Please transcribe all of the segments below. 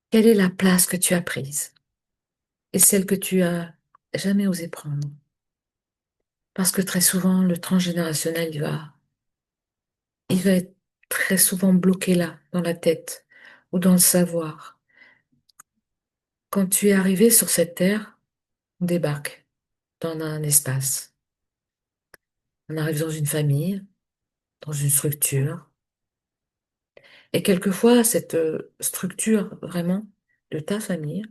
Quelle est la place que tu as prise et celle que tu as jamais osé prendre? Parce que très souvent, le transgénérationnel, il va être très souvent bloqué là, dans la tête ou dans le savoir. Quand tu es arrivé sur cette terre, on débarque dans un espace. On arrive dans une famille, dans une structure. Et quelquefois, cette structure vraiment de ta famille,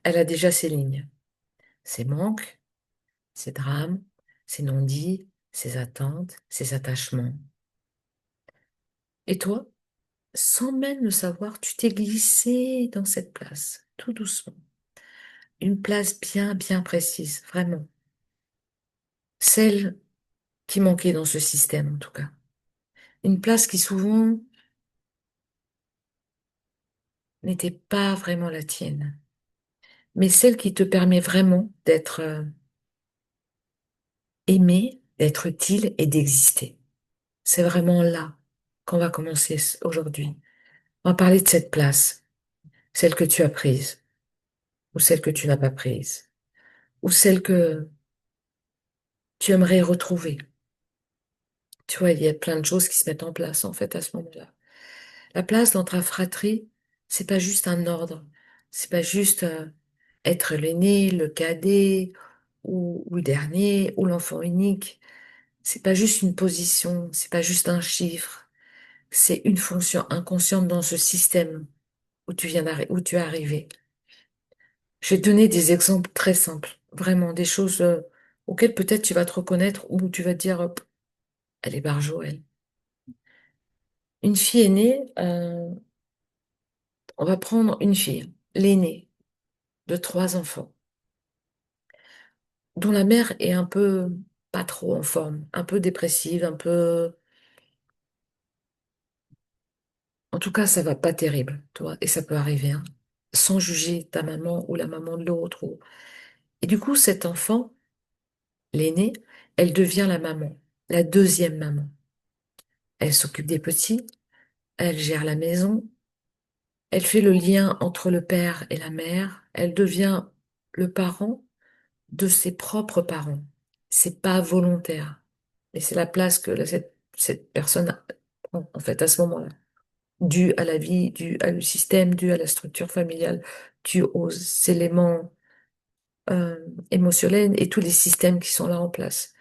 elle a déjà ses lignes, ses manques, ses drames, ses non-dits, ses attentes, ses attachements. Et toi, sans même le savoir, tu t'es glissé dans cette place, tout doucement. Une place bien, bien précise, vraiment. Celle qui manquait dans ce système, en tout cas. Une place qui souvent n'était pas vraiment la tienne, mais celle qui te permet vraiment d'être aimé, d'être utile et d'exister. C'est vraiment là qu'on va commencer aujourd'hui. On va parler de cette place, celle que tu as prise, ou celle que tu n'as pas prise, ou celle que tu aimerais retrouver. Tu vois, il y a plein de choses qui se mettent en place, en fait, à ce moment-là. La place dans ta fratrie, c'est pas juste un ordre. C'est pas juste être l'aîné, le cadet, ou le dernier, ou l'enfant unique. C'est pas juste une position, c'est pas juste un chiffre. C'est une fonction inconsciente dans ce système où tu es arrivé. Je vais te donner des exemples très simples, vraiment des choses auxquelles peut-être tu vas te reconnaître ou tu vas te dire, hop, elle est barjo, elle. Une fille est née, on va prendre une fille, l'aînée de trois enfants, dont la mère est un peu pas trop en forme, un peu dépressive, un peu... En tout cas, ça va pas terrible, toi, et ça peut arriver, hein, sans juger ta maman ou la maman de l'autre. Et du coup, cet enfant, l'aînée, elle devient la maman, la deuxième maman. Elle s'occupe des petits, elle gère la maison, elle fait le lien entre le père et la mère, elle devient le parent de ses propres parents. C'est pas volontaire. Et c'est la place que cette personne prend, en fait, à ce moment-là. Due à la vie, due à le système, due à la structure familiale, due aux éléments euh, émotionnels et tous les systèmes qui sont là en place.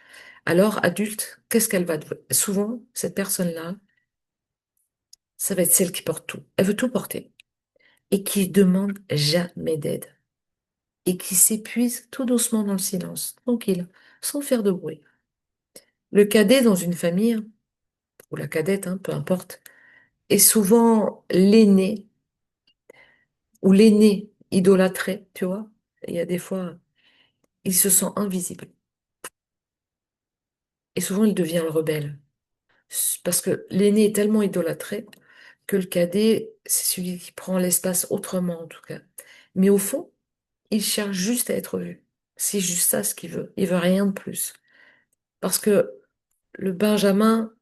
Alors, adulte, qu'est-ce qu'elle va devenir? Souvent, cette personne-là, ça va être celle qui porte tout. Elle veut tout porter et qui demande jamais d'aide et qui s'épuise tout doucement dans le silence, tranquille, sans faire de bruit. Le cadet dans une famille, ou la cadette, hein, peu importe, est souvent l'aîné ou l'aîné idolâtré, tu vois. Il y a des fois, il se sent invisible et souvent il devient le rebelle. Parce que l'aîné est tellement idolâtré que le cadet, c'est celui qui prend l'espace autrement, en tout cas. Mais au fond, il cherche juste à être vu. C'est juste ça ce qu'il veut. Il veut rien de plus. Parce que le Benjamin,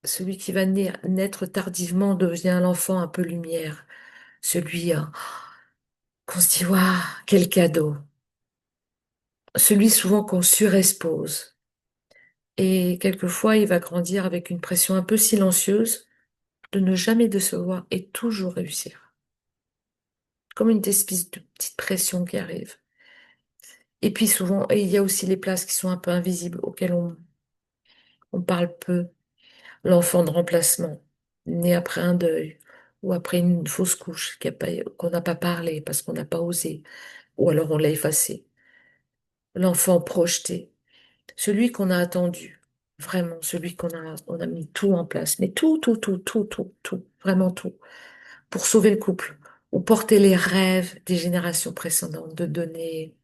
celui qui va naître tardivement, devient l'enfant un peu lumière. Celui qu'on se dit, waouh, quel cadeau. Celui souvent qu'on surexpose. Et quelquefois, il va grandir avec une pression un peu silencieuse de ne jamais décevoir et toujours réussir. Comme une espèce de petite pression qui arrive. Et puis souvent, et il y a aussi les places qui sont un peu invisibles, auxquelles on parle peu. L'enfant de remplacement, né après un deuil, ou après une fausse couche qu'on n'a pas parlé parce qu'on n'a pas osé, ou alors on l'a effacé. L'enfant projeté, celui qu'on a attendu, vraiment, celui on a mis tout en place, mais tout, tout, tout, tout, tout, tout, vraiment tout, pour sauver le couple, ou porter les rêves des générations précédentes, de donner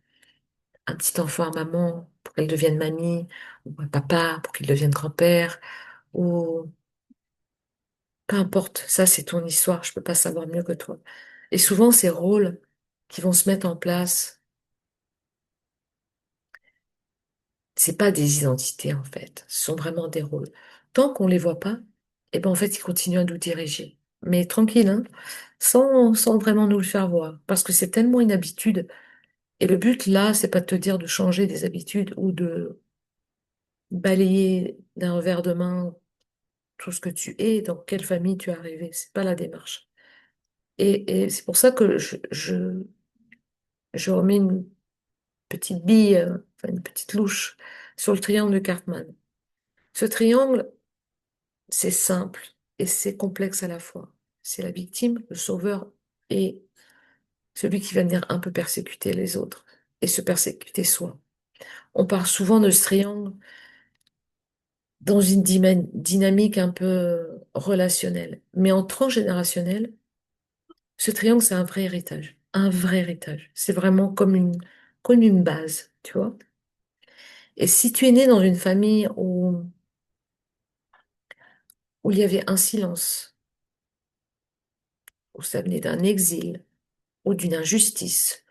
un petit enfant à maman pour qu'elle devienne mamie, ou à papa pour qu'il devienne grand-père, ou peu importe, ça c'est ton histoire, je peux pas savoir mieux que toi. Et souvent ces rôles qui vont se mettre en place, c'est pas des identités en fait, ce sont vraiment des rôles. Tant qu'on les voit pas, eh ben en fait ils continuent à nous diriger. Mais tranquille, hein, sans vraiment nous le faire voir, parce que c'est tellement une habitude. Et le but là, c'est pas de te dire de changer des habitudes ou de balayer d'un revers de main tout ce que tu es, dans quelle famille tu es arrivé. C'est pas la démarche. Et c'est pour ça que je remets une petite bille, enfin une petite louche sur le triangle de Cartman. Ce triangle, c'est simple et c'est complexe à la fois. C'est la victime, le sauveur et celui qui va venir un peu persécuter les autres et se persécuter soi. On parle souvent de ce triangle dans une dynamique un peu relationnelle. Mais en transgénérationnel, ce triangle, c'est un vrai héritage. Un vrai héritage. C'est vraiment comme une base, tu vois. Et si tu es né dans une famille où il y avait un silence, où ça venait d'un exil ou d'une injustice,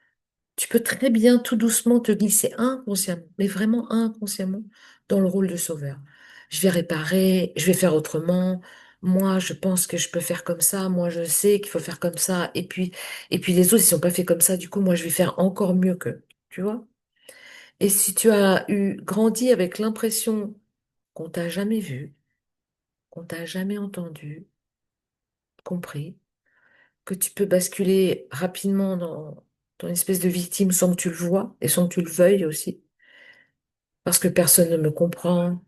tu peux très bien tout doucement te glisser inconsciemment, mais vraiment inconsciemment, dans le rôle de sauveur. Je vais réparer, je vais faire autrement. Moi, je pense que je peux faire comme ça. Moi, je sais qu'il faut faire comme ça. Et puis les autres, ils sont pas fait comme ça. Du coup, moi, je vais faire encore mieux qu'eux. Tu vois? Et si tu as grandi avec l'impression qu'on t'a jamais vu, qu'on t'a jamais entendu, compris, que tu peux basculer rapidement dans une espèce de victime sans que tu le vois et sans que tu le veuilles aussi, parce que personne ne me comprend,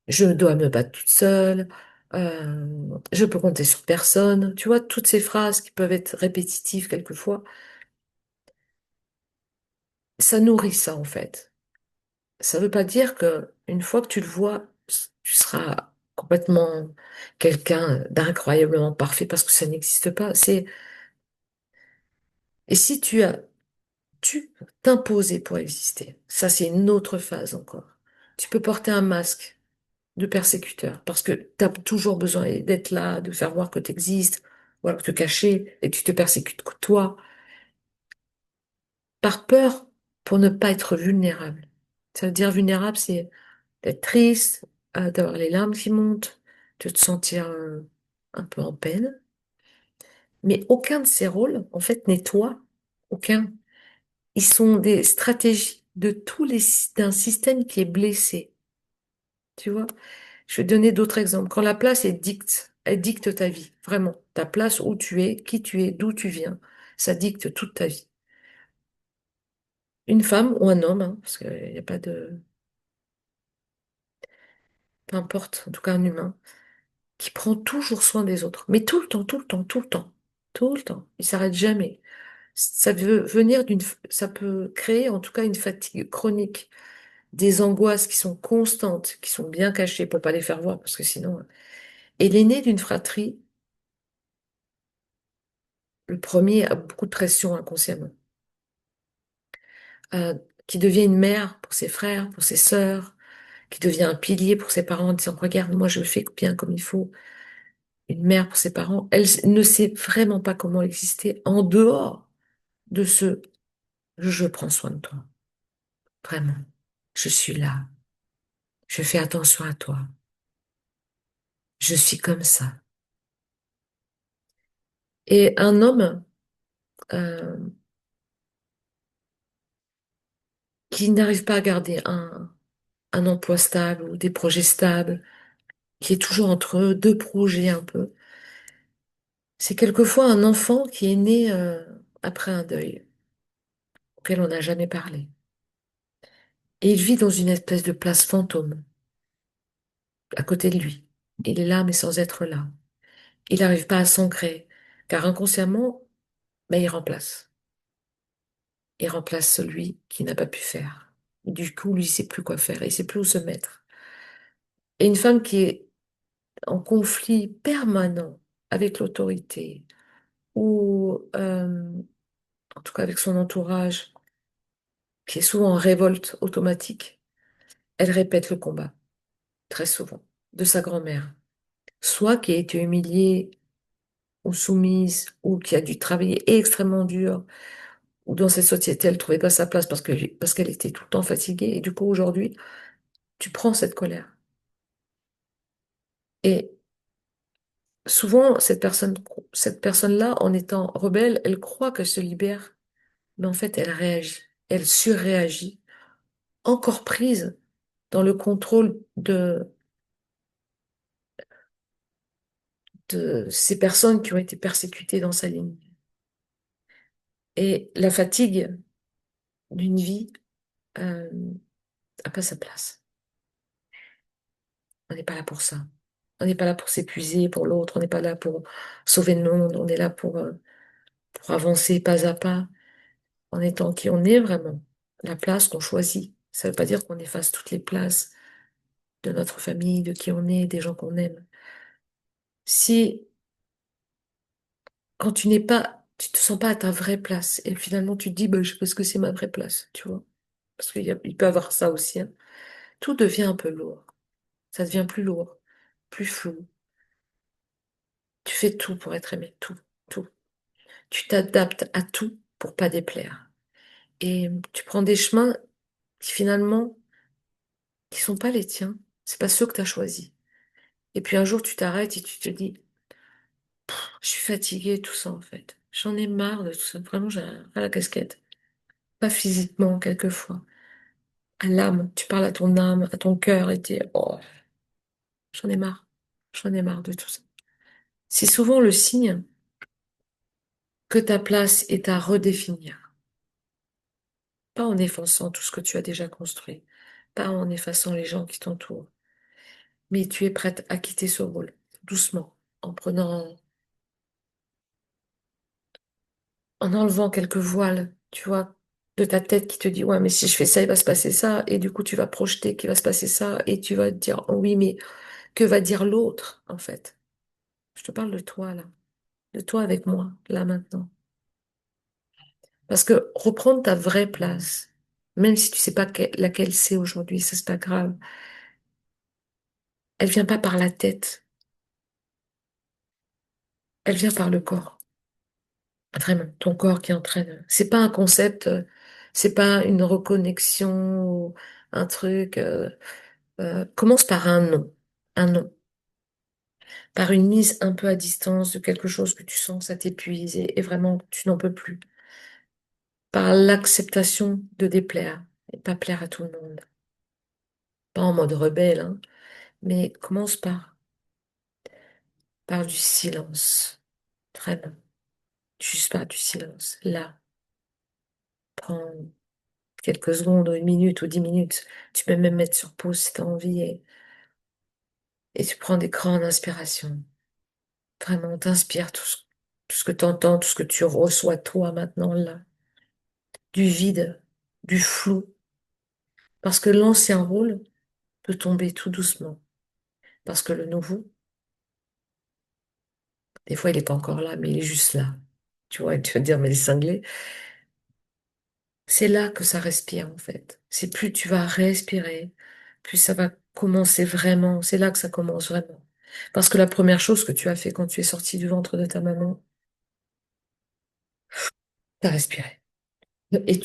je dois me battre toute seule, je peux compter sur personne. Tu vois, toutes ces phrases qui peuvent être répétitives quelquefois, ça nourrit ça en fait. Ça ne veut pas dire que une fois que tu le vois, tu seras complètement quelqu'un d'incroyablement parfait parce que ça n'existe pas. Et si tu t'imposer pour exister, ça c'est une autre phase encore. Tu peux porter un masque de persécuteur, parce que tu as toujours besoin d'être là, de faire voir que tu existes, ou alors te cacher, et tu te persécutes que toi, par peur pour ne pas être vulnérable. Ça veut dire vulnérable, c'est d'être triste, d'avoir les larmes qui montent, de te sentir un peu en peine. Mais aucun de ces rôles, en fait, n'est toi. Aucun. Ils sont des stratégies d'un système qui est blessé. Tu vois? Je vais te donner d'autres exemples. Quand la place elle dicte ta vie, vraiment. Ta place où tu es, qui tu es, d'où tu viens, ça dicte toute ta vie. Une femme ou un homme, hein, parce qu'il n'y a pas de... Peu importe, en tout cas un humain, qui prend toujours soin des autres. Mais tout le temps, tout le temps, tout le temps, tout le temps. Il s'arrête jamais. Ça veut venir ça peut créer en tout cas une fatigue chronique, des angoisses qui sont constantes, qui sont bien cachées pour pas les faire voir, parce que sinon... Et l'aîné d'une fratrie, le premier a beaucoup de pression inconsciemment, euh, qui devient une mère pour ses frères, pour ses sœurs, qui devient un pilier pour ses parents en disant, regarde, moi je le fais bien comme il faut. Une mère pour ses parents, elle ne sait vraiment pas comment exister en dehors de ce je prends soin de toi, vraiment. Je suis là, je fais attention à toi, je suis comme ça. Et un homme euh, qui n'arrive pas à garder un emploi stable ou des projets stables, qui est toujours entre deux projets un peu, c'est quelquefois un enfant qui est né après un deuil auquel on n'a jamais parlé. Et il vit dans une espèce de place fantôme à côté de lui. Il est là, mais sans être là. Il n'arrive pas à s'ancrer, car inconsciemment, ben, il remplace. Il remplace celui qui n'a pas pu faire. Du coup, lui, il sait plus quoi faire, il sait plus où se mettre. Et une femme qui est en conflit permanent avec l'autorité, ou en tout cas avec son entourage, qui est souvent en révolte automatique, elle répète le combat, très souvent, de sa grand-mère. Soit qui a été humiliée ou soumise, ou qui a dû travailler extrêmement dur, ou dans cette société, elle ne trouvait pas sa place parce qu'elle était tout le temps fatiguée. Et du coup, aujourd'hui, tu prends cette colère. Et souvent, cette personne-là, en étant rebelle, elle croit qu'elle se libère, mais en fait, elle réagit, elle surréagit, encore prise dans le contrôle de ces personnes qui ont été persécutées dans sa ligne. Et la fatigue d'une vie euh, n'a pas sa place. On n'est pas là pour ça. On n'est pas là pour s'épuiser pour l'autre, on n'est pas là pour sauver le monde, on est là pour avancer pas à pas, en étant qui on est vraiment, la place qu'on choisit. Ça ne veut pas dire qu'on efface toutes les places de notre famille, de qui on est, des gens qu'on aime. Si, quand tu n'es pas, tu te sens pas à ta vraie place, et finalement tu te dis, bah, je sais pas ce que c'est ma vraie place, tu vois. Parce il peut y avoir ça aussi, hein. Tout devient un peu lourd. Ça devient plus lourd, plus flou. Tu fais tout pour être aimé, tout, tout. Tu t'adaptes à tout pour pas déplaire. Et tu prends des chemins qui finalement, qui sont pas les tiens. C'est pas ceux que tu as choisis. Et puis un jour, tu t'arrêtes et tu te dis, je suis fatiguée, tout ça en fait. J'en ai marre de tout ça. Vraiment, j'ai ras la casquette. Pas physiquement, quelquefois. À l'âme. Tu parles à ton âme, à ton cœur et tu dis, oh, j'en ai marre. J'en ai marre de tout ça. C'est souvent le signe que ta place est à redéfinir. Pas en effaçant tout ce que tu as déjà construit. Pas en effaçant les gens qui t'entourent. Mais tu es prête à quitter ce rôle. Doucement. En enlevant quelques voiles, tu vois, de ta tête qui te dit, ouais, mais si je fais ça, il va se passer ça, et du coup, tu vas projeter qu'il va se passer ça, et tu vas te dire, oh oui, mais que va dire l'autre, en fait? Je te parle de toi, là, de toi avec moi, là, maintenant. Parce que reprendre ta vraie place, même si tu sais pas laquelle c'est aujourd'hui, ça, c'est pas grave, elle vient pas par la tête, elle vient par le corps. Vraiment, ton corps qui entraîne. C'est pas un concept, c'est pas une reconnexion ou un truc. Commence par un non, par une mise un peu à distance de quelque chose que tu sens que ça t'épuise et vraiment tu n'en peux plus, par l'acceptation de déplaire et pas plaire à tout le monde, pas en mode rebelle, hein, mais commence par du silence, vraiment, juste par du silence. Là, prends quelques secondes ou une minute ou 10 minutes, tu peux même mettre sur pause si tu as envie et tu prends des grandes inspirations. Vraiment, t'inspires tout ce que tu entends, tout ce que tu reçois toi maintenant là. Du vide, du flou, parce que l'ancien rôle peut tomber tout doucement, parce que le nouveau, des fois il n'est pas encore là, mais il est juste là. Tu vois, et tu vas te dire, mais les cinglés, c'est là que ça respire en fait. C'est plus tu vas respirer, plus ça va commencer vraiment, c'est là que ça commence vraiment. Parce que la première chose que tu as fait quand tu es sorti du ventre de ta maman, tu as respiré. Et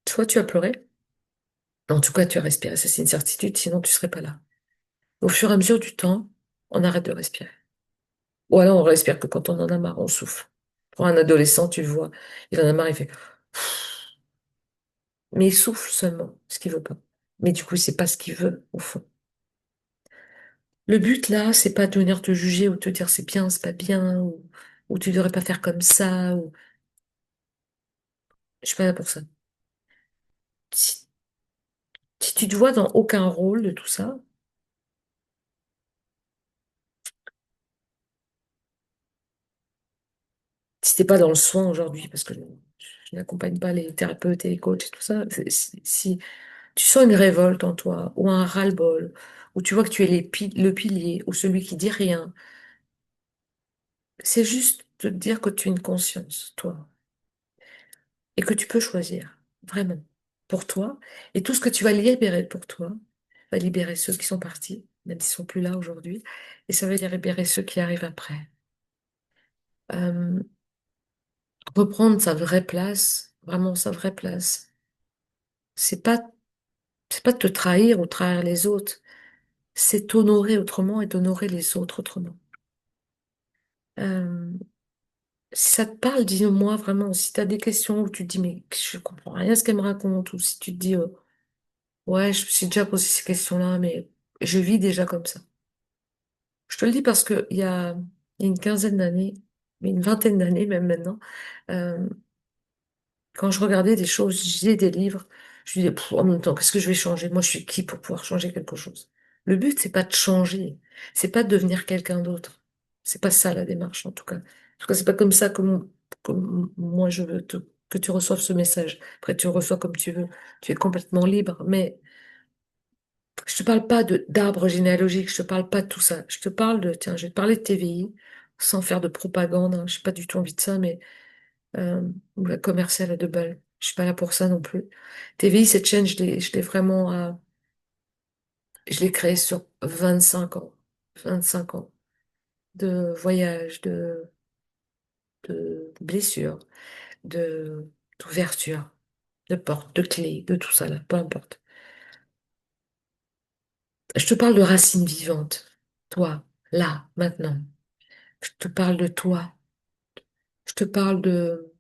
soit tu as pleuré, en tout cas tu as respiré, ça c'est une certitude, sinon tu serais pas là. Au fur et à mesure du temps, on arrête de respirer. Ou alors on respire que quand on en a marre, on souffle. Pour un adolescent, tu le vois, il en a marre, il fait. Mais il souffle seulement, ce qu'il veut pas. Mais du coup, c'est pas ce qu'il veut, au fond. Le but là, c'est pas de venir te juger ou te dire c'est bien, c'est pas bien, ou tu devrais pas faire comme ça, ou je suis pas là pour ça. Si, si tu te vois dans aucun rôle de tout ça, si t'es pas dans le soin aujourd'hui, parce que je n'accompagne pas les thérapeutes et les coachs et tout ça, si tu sens une révolte en toi, ou un ras-le-bol, ou tu vois que tu es le pilier, ou celui qui dit rien, c'est juste de te dire que tu as une conscience, toi, et que tu peux choisir, vraiment, pour toi, et tout ce que tu vas libérer pour toi, va libérer ceux qui sont partis, même s'ils sont plus là aujourd'hui, et ça va libérer ceux qui arrivent après. Euh, reprendre sa vraie place, vraiment sa vraie place, c'est pas, c'est pas de te trahir ou trahir les autres, c'est t'honorer autrement et d'honorer les autres autrement. Euh, Si ça te parle, dis-moi vraiment. Si tu as des questions où tu te dis, mais je comprends rien à ce qu'elle me raconte, ou si tu te dis, ouais, je me suis déjà posé ces questions-là, mais je vis déjà comme ça. Je te le dis parce que il y a une quinzaine d'années, mais une vingtaine d'années même maintenant, euh, quand je regardais des choses, je lisais des livres, je me disais, pff, en même temps, qu'est-ce que je vais changer? Moi, je suis qui pour pouvoir changer quelque chose? Le but, c'est pas de changer, c'est pas de devenir quelqu'un d'autre. C'est pas ça la démarche, en tout cas. En tout cas, c'est pas comme ça que moi je veux que tu reçoives ce message. Après, tu le reçois comme tu veux, tu es complètement libre, mais je te parle pas de d'arbre généalogique, je te parle pas de tout ça. Je te parle de, tiens, je vais te parler de TVI, sans faire de propagande, hein, j'ai pas du tout envie de ça, mais euh, ou la commerciale à 2 balles. Je suis pas là pour ça non plus. TVI, cette chaîne, je l'ai vraiment, je l'ai créée sur 25 ans. 25 ans de voyages, de blessures, de, d'ouverture, de portes, de clés, de tout ça là, peu importe. Je te parle de racines vivantes. Toi, là, maintenant. Je te parle de toi. Je te parle de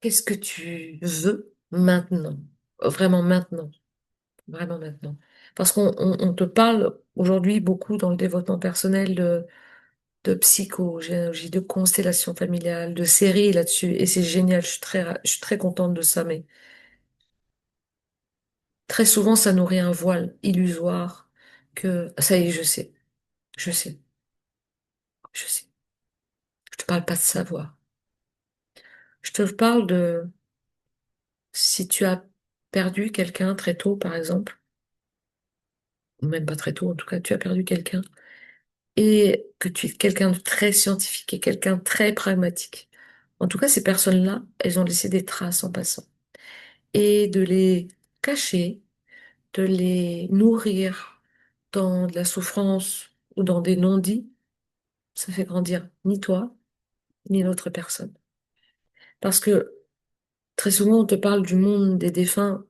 qu'est-ce que tu veux maintenant. Vraiment maintenant. Vraiment maintenant. Parce qu'on te parle aujourd'hui beaucoup dans le développement personnel de psychogénéalogie, de constellation familiale, de séries là-dessus. Et c'est génial, je suis très contente de ça. Mais très souvent, ça nourrit un voile illusoire que, ça y est, je sais, je sais. Je te parle pas de savoir. Je te parle de si tu as perdu quelqu'un très tôt, par exemple, ou même pas très tôt, en tout cas, tu as perdu quelqu'un et que tu es quelqu'un de très scientifique et quelqu'un de très pragmatique. En tout cas, ces personnes-là, elles ont laissé des traces en passant. Et de les cacher, de les nourrir dans de la souffrance ou dans des non-dits, ça fait grandir ni toi, ni l'autre personne. Parce que très souvent, on te parle du monde des défunts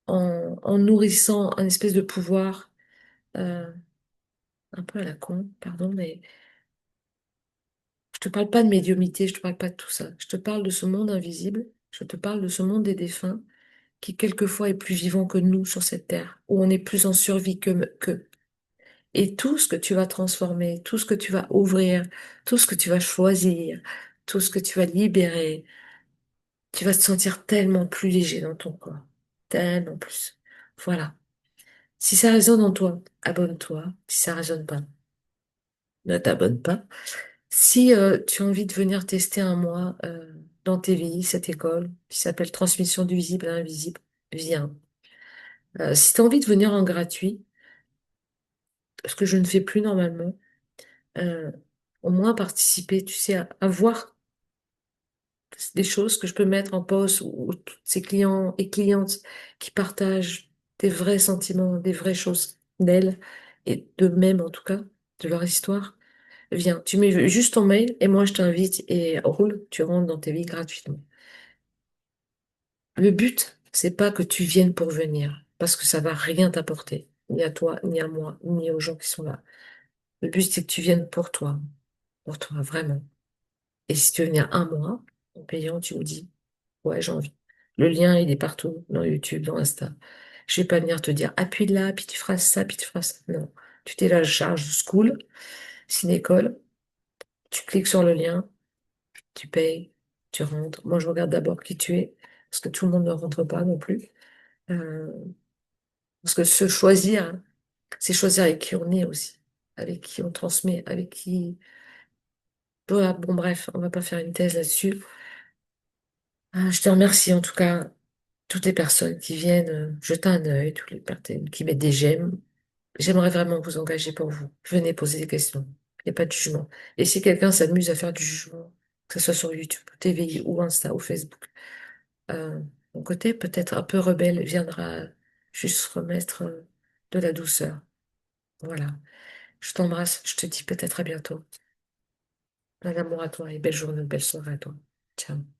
en nourrissant un espèce de pouvoir euh, un peu à la con, pardon, mais je te parle pas de médiumnité, je te parle pas de tout ça. Je te parle de ce monde invisible, je te parle de ce monde des défunts qui quelquefois est plus vivant que nous sur cette terre, où on est plus en survie qu'eux. Et tout ce que tu vas transformer, tout ce que tu vas ouvrir, tout ce que tu vas choisir, tout ce que tu vas libérer, tu vas te sentir tellement plus léger dans ton corps, tellement plus. Voilà. Si ça résonne en toi, abonne-toi. Si ça résonne pas, ne t'abonne pas. Si tu as envie de venir tester un mois dans TVI, cette école qui s'appelle Transmission du visible à l'invisible, viens. Si tu as envie de venir en gratuit, ce que je ne fais plus normalement, euh, au moins participer, tu sais, à voir des choses que je peux mettre en pause ou tous ces clients et clientes qui partagent des vrais sentiments, des vraies choses d'elles et d'eux-mêmes en tout cas, de leur histoire. Viens, tu mets juste ton mail et moi je t'invite et roule, tu rentres dans tes vies gratuitement. Le but, c'est pas que tu viennes pour venir, parce que ça va rien t'apporter, ni à toi, ni à moi, ni aux gens qui sont là. Le but, c'est que tu viennes pour toi, vraiment. Et si tu veux venir un mois, en payant, tu me dis, ouais, j'ai envie. Le lien, il est partout, dans YouTube, dans Insta. Je vais pas venir te dire, appuie là, puis tu feras ça, puis tu feras ça. Non. Tu télécharges School, c'est une école, tu cliques sur le lien, tu payes, tu rentres. Moi, je regarde d'abord qui tu es, parce que tout le monde ne rentre pas non plus. Euh, Parce que se choisir, c'est choisir avec qui on est aussi, avec qui on transmet, avec qui... Voilà, bon, bref, on va pas faire une thèse là-dessus. Je te remercie en tout cas, toutes les personnes qui viennent jeter un œil, toutes les personnes qui mettent des j'aime. J'aimerais vraiment vous engager pour vous. Venez poser des questions. Il n'y a pas de jugement. Et si quelqu'un s'amuse à faire du jugement, que ce soit sur YouTube, TVI ou Insta ou Facebook, euh, mon côté peut-être un peu rebelle viendra juste remettre de la douceur. Voilà. Je t'embrasse. Je te dis peut-être à bientôt. Un amour à toi et belle journée, belle soirée à toi. Ciao.